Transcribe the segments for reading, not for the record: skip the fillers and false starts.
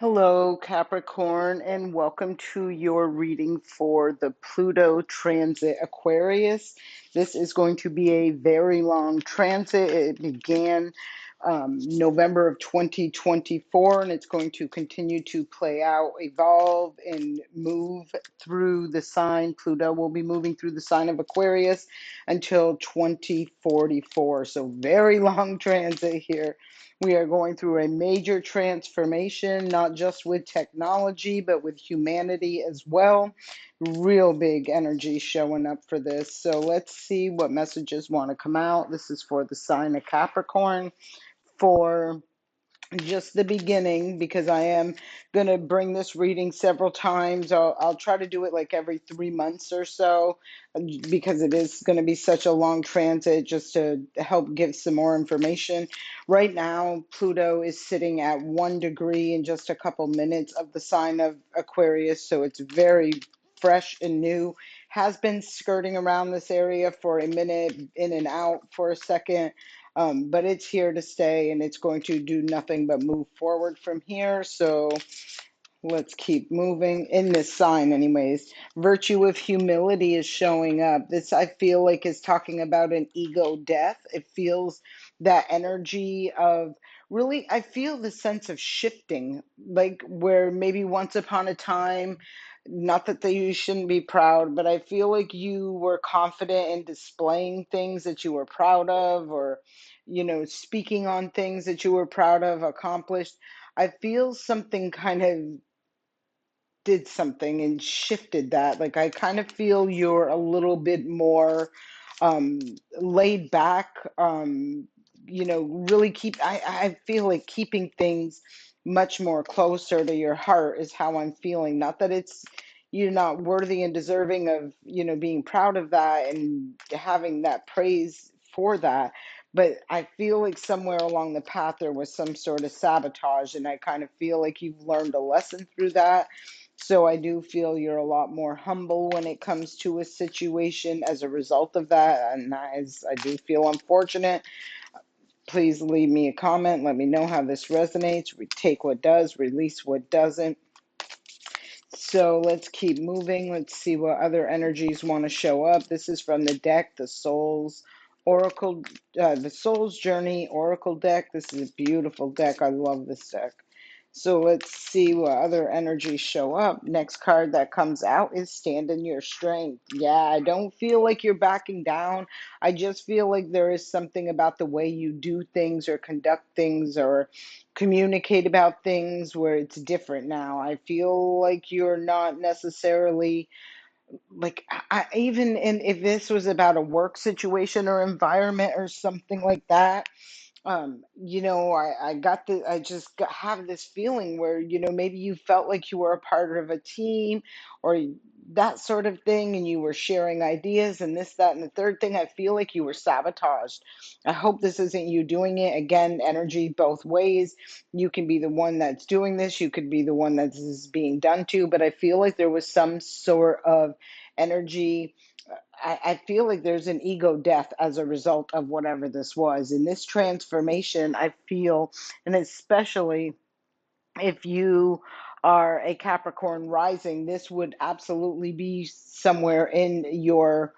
Hello, Capricorn, and welcome to your reading for the Pluto transit Aquarius. This is going to be a very long transit. It began November of 2024, and it's going to continue to play out, evolve, and move through the sign. Pluto will be moving through the sign of Aquarius until 2044. So, very long transit here. We are going through a major transformation, not just with technology, but with humanity as well. Real big energy showing up for this. So let's see what messages want to come out. This is for the sign of Capricorn for just the beginning because I am going to bring this reading several times. I'll try to do it like every 3 months or so because it is going to be such a long transit just to help give some more information. Right now, Pluto is sitting at 1 degree in just a couple minutes of the sign of Aquarius, so it's very fresh and new. Has been skirting around this area for a minute, in and out for a second, but it's here to stay and it's going to do nothing but move forward from here. So let's keep moving in this sign, anyways. Virtue of humility is showing up. This, I feel like, is talking about an ego death. It feels that energy of really, I feel the sense of shifting, like where maybe once upon a time, not that you shouldn't be proud, but I feel like you were confident in displaying things that you were proud of, or, speaking on things that you were proud of, accomplished. I feel something kind of did something and shifted that. Like I kind of feel you're a little bit more um laid back, really I feel like keeping things much more closer to your heart is how I'm feeling. Not that it's you're not worthy and deserving of, being proud of that and having that praise for that. But I feel like somewhere along the path there was some sort of sabotage, and I kind of feel like you've learned a lesson through that. So I do feel you're a lot more humble when it comes to a situation as a result of that. And that is, I do feel unfortunate. Please leave me a comment. Let me know how this resonates. We take what does, release what doesn't. So let's keep moving. Let's see what other energies want to show up. This is from the deck, the Soul's Oracle, the Soul's Journey Oracle deck. This is a beautiful deck. I love this deck. So let's see what other energies show up. Next card that comes out is Stand in Your Strength. Yeah, I don't feel like you're backing down. I just feel like there is something about the way you do things or conduct things or communicate about things where it's different now. I feel like you're not necessarily like even in if this was about a work situation or environment or something like that. I got the I just got, have this feeling where, maybe you felt like you were a part of a team or that sort of thing, and you were sharing ideas and this, that, and the third thing. I feel like you were sabotaged. I hope this isn't you doing it. Again, energy both ways. You can be the one that's doing this, you could be the one that this is being done to, but I feel like there was some sort of energy. I feel like there's an ego death as a result of whatever this was. In this transformation, I feel, and especially if you are a Capricorn rising, this would absolutely be somewhere in your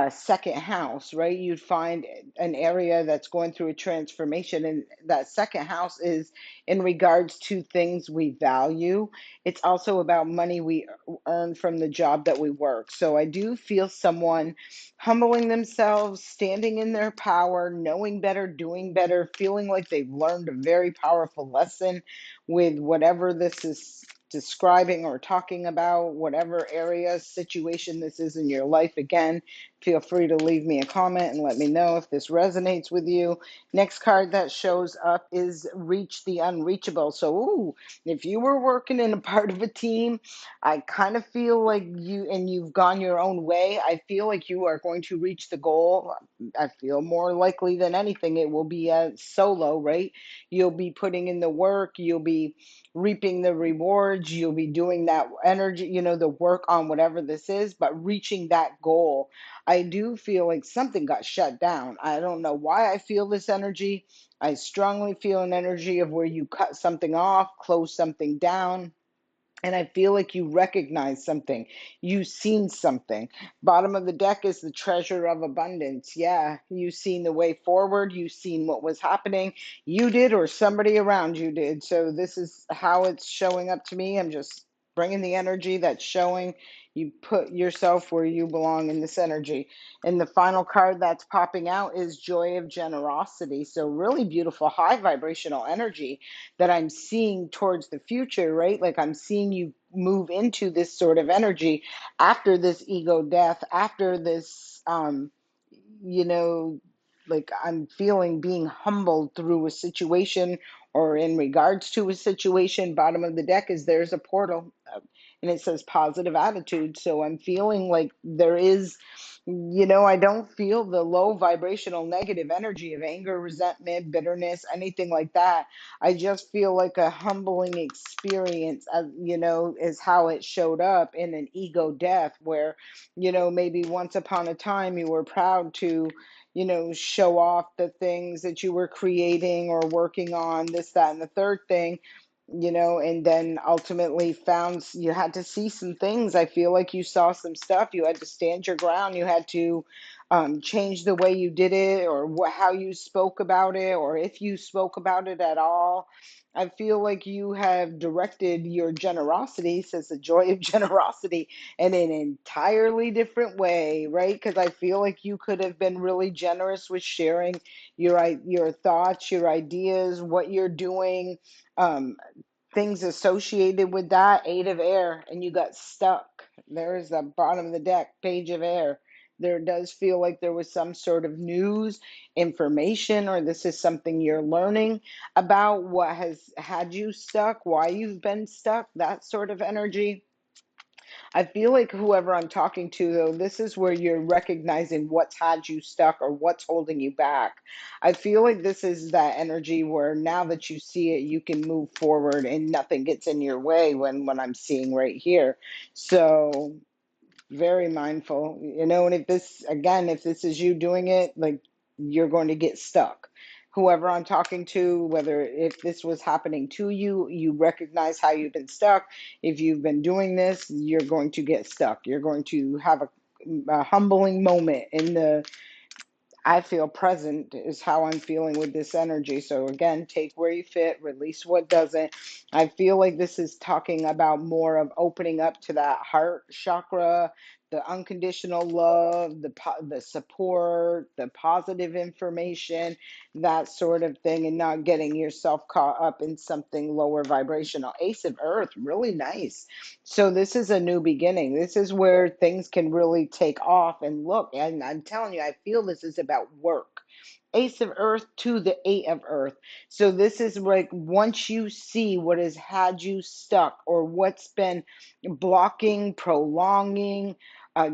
second house, right? You'd find an area that's going through a transformation, and that second house is in regards to things we value. It's also about money we earn from the job that we work. So I do feel someone humbling themselves, standing in their power, knowing better, doing better, feeling like they've learned a very powerful lesson with whatever this is describing or talking about, whatever area, situation this is in your life. Again, feel free to leave me a comment and let me know if this resonates with you. Next card that shows up is Reach the Unreachable. So, if you were working in a part of a team, I kind of feel like you've gone your own way. I feel like you are going to reach the goal. I feel more likely than anything it will be a solo, right? You'll be putting in the work, you'll be reaping the rewards, you'll be doing that energy, the work on whatever this is, but reaching that goal. I do feel like something got shut down. I don't know why I feel this energy. I strongly feel an energy of where you cut something off, close something down, and I feel like you recognize something. You've seen something. Bottom of the deck is the treasure of abundance. Yeah, you've seen the way forward. You've seen what was happening. You did, or somebody around you did. So this is how it's showing up to me. I'm just bringing the energy that's showing. You put yourself where you belong in this energy. And the final card that's popping out is Joy of Generosity. So really beautiful, high vibrational energy that I'm seeing towards the future, right? Like I'm seeing you move into this sort of energy after this ego death, after this, you know, like I'm feeling being humbled through a situation or in regards to a situation. Bottom of the deck is there's a portal, and it says positive attitude. So I'm feeling like there is, I don't feel the low vibrational negative energy of anger, resentment, bitterness, anything like that. I just feel like a humbling experience, as is how it showed up in an ego death, where, maybe once upon a time you were proud to, show off the things that you were creating or working on, this, that, and the third thing, and then ultimately found you had to see some things. I feel like you saw some stuff. You had to stand your ground. You had to change the way you did it, or how you spoke about it, or if you spoke about it at all. I feel like you have directed your generosity, says the joy of generosity, in an entirely different way, right? Because I feel like you could have been really generous with sharing your thoughts, your ideas, what you're doing, um, things associated with that. Eight of air, and you got stuck. There's the bottom of the deck, page of air. There does feel like there was some sort of news, information, or this is something you're learning about what has had you stuck, why you've been stuck, that sort of energy. I feel like whoever I'm talking to, though, this is where you're recognizing what's had you stuck or what's holding you back. I feel like this is that energy where now that you see it, you can move forward and nothing gets in your way when I'm seeing right here. So very mindful, and if this is you doing it, like, you're going to get stuck. Whoever I'm talking to, whether if this was happening to you, you recognize how you've been stuck. If you've been doing this, you're going to get stuck. You're going to have a humbling moment in the I feel present is how I'm feeling with this energy. So again, take where you fit, release what doesn't. I feel like this is talking about more of opening up to that heart chakra, the unconditional love, the support, the positive information, that sort of thing, and not getting yourself caught up in something lower vibrational. Ace of Earth, really nice. So this is a new beginning. This is where things can really take off. And look, and I'm telling you, I feel this is about work. Ace of Earth to the Eight of Earth. So this is like once you see what has had you stuck or what's been blocking, prolonging,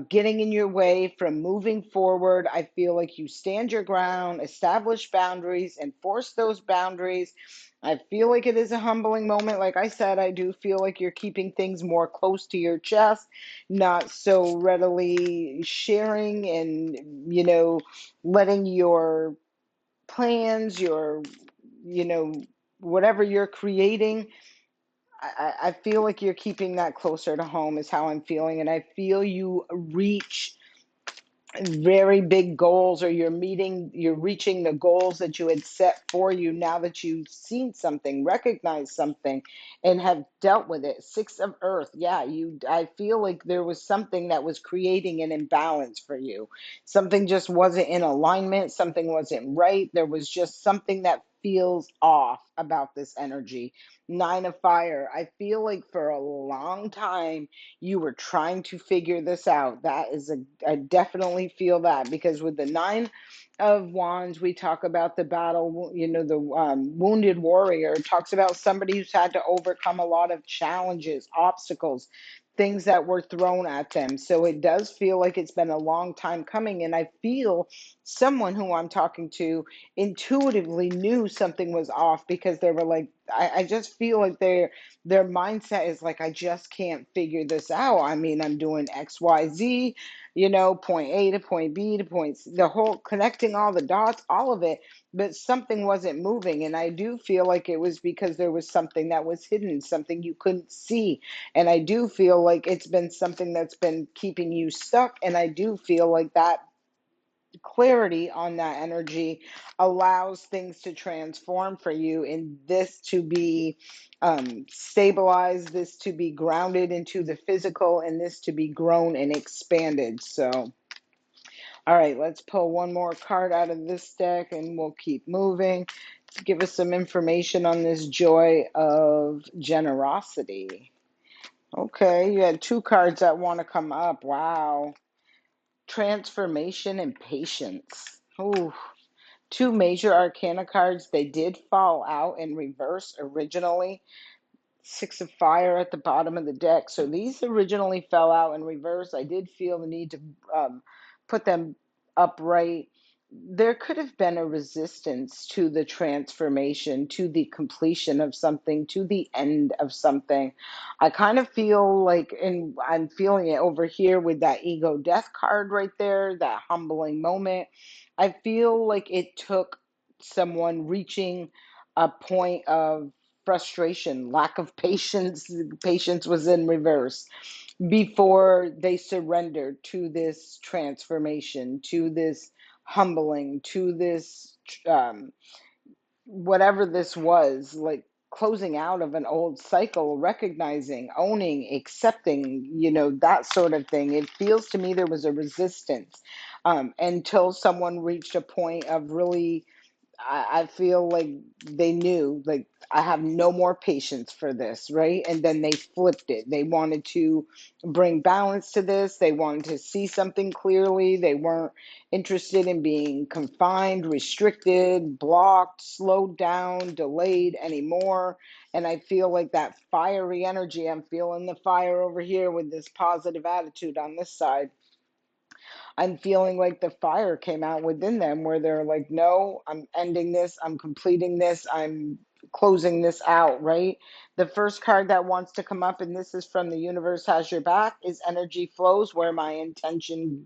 getting in your way from moving forward, I feel like you stand your ground, establish boundaries, enforce those boundaries. I feel like it is a humbling moment. Like I said, I do feel like you're keeping things more close to your chest, not so readily sharing and, letting your plans, you know, whatever you're creating. I feel like you're keeping that closer to home, is how I'm feeling. And I feel you reach very big goals, or you're reaching the goals that you had set for you now that you've seen something, recognized something, and have dealt with it. Six of Earth, yeah, I feel like there was something that was creating an imbalance for you. Something just wasn't in alignment, something wasn't right. There was just something that feels off about this energy. Nine of Fire, I feel like for a long time you were trying to figure this out. I definitely feel that, because with the Nine of Wands, we talk about the battle, the wounded warrior. It talks about somebody who's had to overcome a lot of challenges, obstacles, things that were thrown at them. So it does feel like it's been a long time coming. And I feel someone who I'm talking to intuitively knew something was off because they were like, I just feel like their mindset is like, I just can't figure this out. I mean, I'm doing XYZ, point A to point B to point C, the whole connecting all the dots, all of it, but something wasn't moving. And I do feel like it was because there was something that was hidden, something you couldn't see. And I do feel like it's been something that's been keeping you stuck. And I do feel like that clarity on that energy allows things to transform for you, and this to be stabilized, this to be grounded into the physical, and this to be grown and expanded. So, all right, let's pull one more card out of this deck and we'll keep moving to give us some information on this joy of generosity. Okay, you had two cards that want to come up. Wow. Transformation and patience. Ooh. Two major arcana cards. They did fall out in reverse originally. Six of Fire at the bottom of the deck. So these originally fell out in reverse. I did feel the need to put them upright. There could have been a resistance to the transformation, to the completion of something, to the end of something. I kind of feel like, and I'm feeling it over here with that ego death card right there, that humbling moment. I feel like it took someone reaching a point of frustration, lack of patience. Patience was in reverse before they surrendered to this transformation, to this humbling, to this um, whatever this was, like closing out of an old cycle, recognizing, owning, accepting, that sort of thing. It feels to me there was a resistance until someone reached a point of really I feel like they knew, like, I have no more patience for this, right? And then they flipped it. They wanted to bring balance to this. They wanted to see something clearly. They weren't interested in being confined, restricted, blocked, slowed down, delayed anymore. And I feel like that fiery energy, I'm feeling the fire over here with this positive attitude on this side. I'm feeling like the fire came out within them where they're like, no, I'm ending this, I'm completing this, I'm closing this out, right? The first card that wants to come up, and this is from the universe has your back, is energy flows where my intention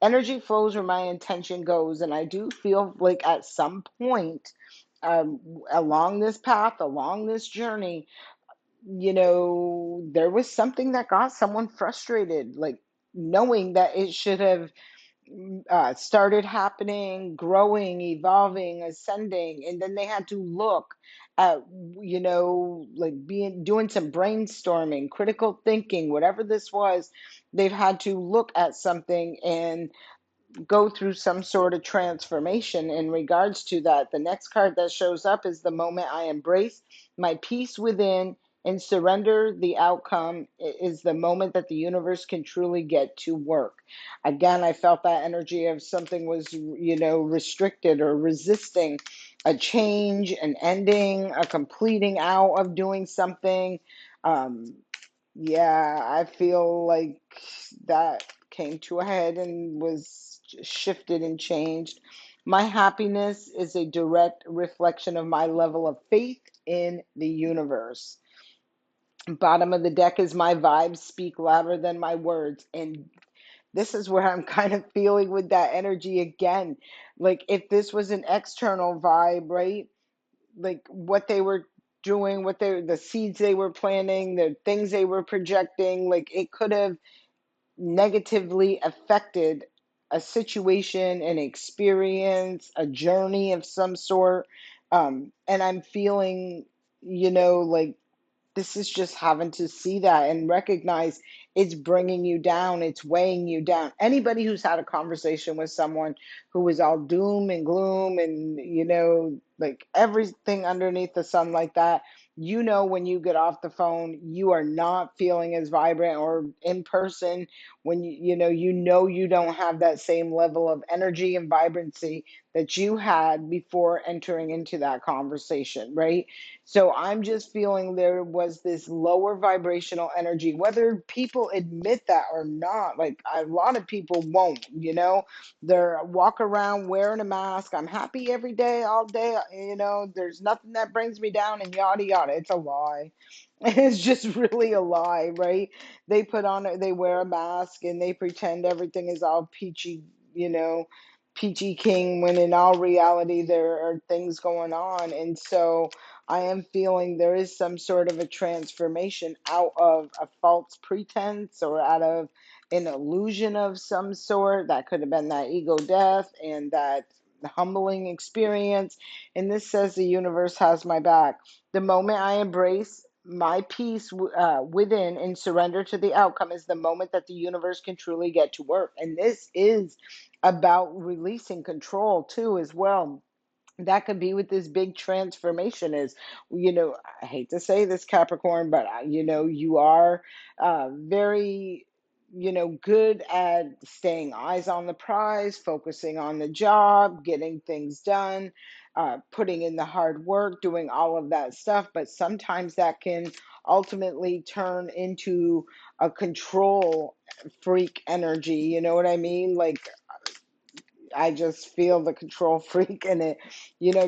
energy flows where my intention goes. And I do feel like at some point along this path, along this journey, there was something that got someone frustrated, like knowing that it should have started happening, growing, evolving, ascending, and then they had to look at, like doing some brainstorming, critical thinking, whatever this was. They've had to look at something and go through some sort of transformation in regards to that. The next card that shows up is the moment I embrace my peace within and surrender the outcome is the moment that the universe can truly get to work. Again, I felt that energy of something was, restricted or resisting a change, an ending, a completing out of doing something. Um, yeah, I feel like that came to a head and was shifted and changed. My happiness is a direct reflection of my level of faith in the universe. Bottom of the deck is my vibes speak louder than my words. And this is where I'm kind of feeling with that energy again. Like if this was an external vibe, right? Like what they were doing, the seeds they were planting, the things they were projecting, like it could have negatively affected a situation, an experience, a journey of some sort. And I'm feeling, like this is just having to see that and recognize it's bringing you down, it's weighing you down. Anybody who's had a conversation with someone who was all doom and gloom and, like everything underneath the sun like that, when you get off the phone, you are not feeling as vibrant, or in person when you don't have that same level of energy and vibrancy that you had before entering into that conversation, right? So I'm just feeling there was this lower vibrational energy, whether people admit that or not. Like a lot of people won't, they're walk around wearing a mask. I'm happy every day, all day, there's nothing that brings me down and yada yada. It's a lie. It's just really a lie, right? They wear a mask and they pretend everything is all peachy, you know, peachy king, when in all reality there are things going on. And so I am feeling there is some sort of a transformation out of a false pretense or out of an illusion of some sort. That could have been that ego death and that humbling experience. And this says the universe has my back. The moment I embrace my peace within and surrender to the outcome is the moment that the universe can truly get to work. And this is about releasing control too, as well. That could be what this big transformation is. I hate to say this, Capricorn, but you are very, good at staying eyes on the prize, focusing on the job, getting things done, putting in the hard work, doing all of that stuff. But sometimes that can ultimately turn into a control freak energy. You know what I mean? Like, I just feel the control freak in it,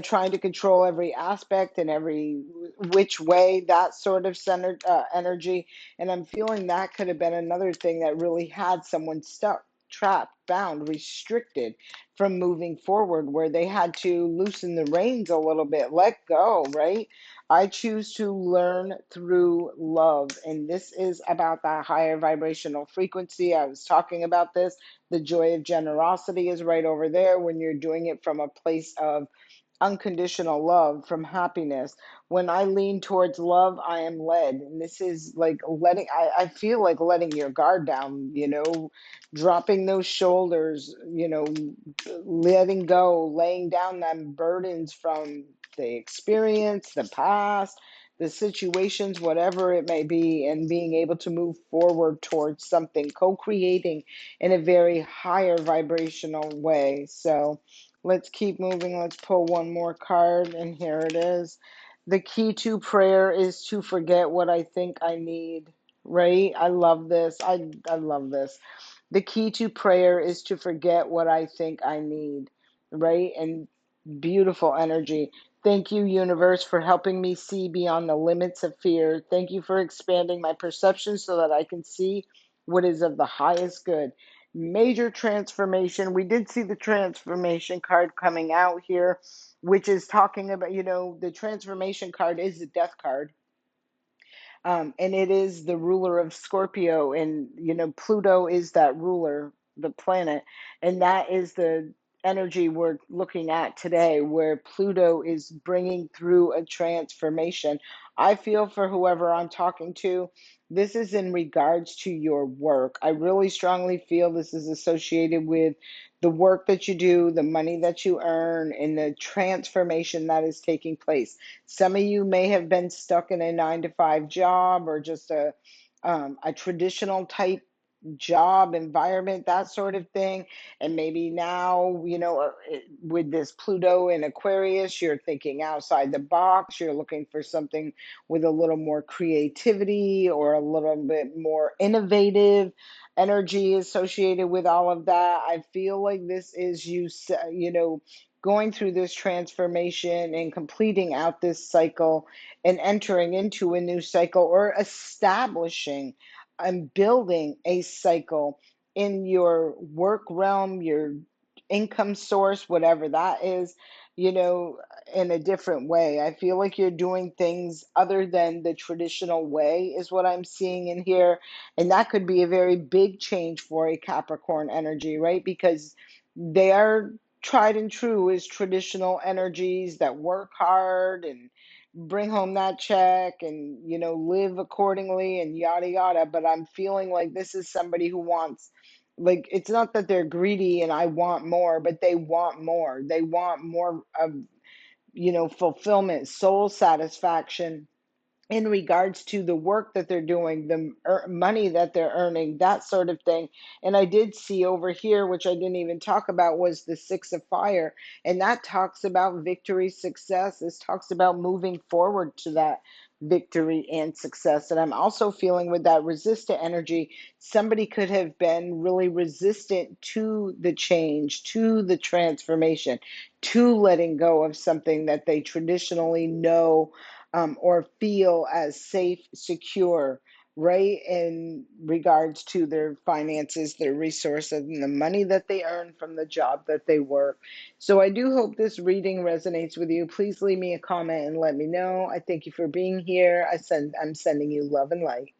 trying to control every aspect and every which way, that sort of centered energy. And I'm feeling that could have been another thing that really had someone stuck, trapped, bound, restricted from moving forward, where they had to loosen the reins a little bit, let go, right? I choose to learn through love. And this is about that higher vibrational frequency. I was talking about this. The joy of generosity is right over there when you're doing it from a place of unconditional love, from happiness. When I lean towards love, I am led. And this is like I feel like letting your guard down, dropping those shoulders, letting go, laying down them burdens from the experience, the past, the situations, whatever it may be, and being able to move forward towards something, co-creating in a very higher vibrational way. So let's keep moving. Let's pull one more card, and here it is. The key to prayer is to forget what I think I need, right? I love this. I love this. The key to prayer is to forget what I think I need, right? And beautiful energy. Thank you, universe, for helping me see beyond the limits of fear. Thank you for expanding my perception so that I can see what is of the highest good. Major transformation. We did see the transformation card coming out here, which is talking about, the transformation card is the death card. And it is the ruler of Scorpio, and Pluto is that ruler, the planet, and that is the energy we're looking at today, where Pluto is bringing through a transformation. I feel for whoever I'm talking to, this is in regards to your work. I really strongly feel this is associated with the work that you do, the money that you earn, and the transformation that is taking place. Some of you may have been stuck in a 9 to 5 job, or just a traditional type job environment, that sort of thing. And maybe now, with this Pluto in Aquarius, you're thinking outside the box. You're looking for something with a little more creativity or a little bit more innovative energy associated with all of that. I feel like this is going through this transformation and completing out this cycle and entering into a new cycle, or establishing and building a cycle in your work realm, your income source, whatever that is, you know, in a different way. I feel like you're doing things other than the traditional way, is what I'm seeing in here. And that could be a very big change for a Capricorn energy, right? Because they are tried and true as traditional energies that work hard and bring home that check and live accordingly and yada yada. But I'm feeling like this is somebody who wants, like, it's not that they're greedy and I want more, but they want more. They want more of fulfillment, soul satisfaction, in regards to the work that they're doing, the money that they're earning, that sort of thing. And I did see over here, which I didn't even talk about, was the Six of Fire. And that talks about victory, success. This talks about moving forward to that victory and success. And I'm also feeling with that resistant energy, somebody could have been really resistant to the change, to the transformation, to letting go of something that they traditionally know or feel as safe, secure, right? In regards to their finances, their resources, and the money that they earn from the job that they work. So I do hope this reading resonates with you. Please leave me a comment and let me know. I thank you for being here. I'm sending you love and light.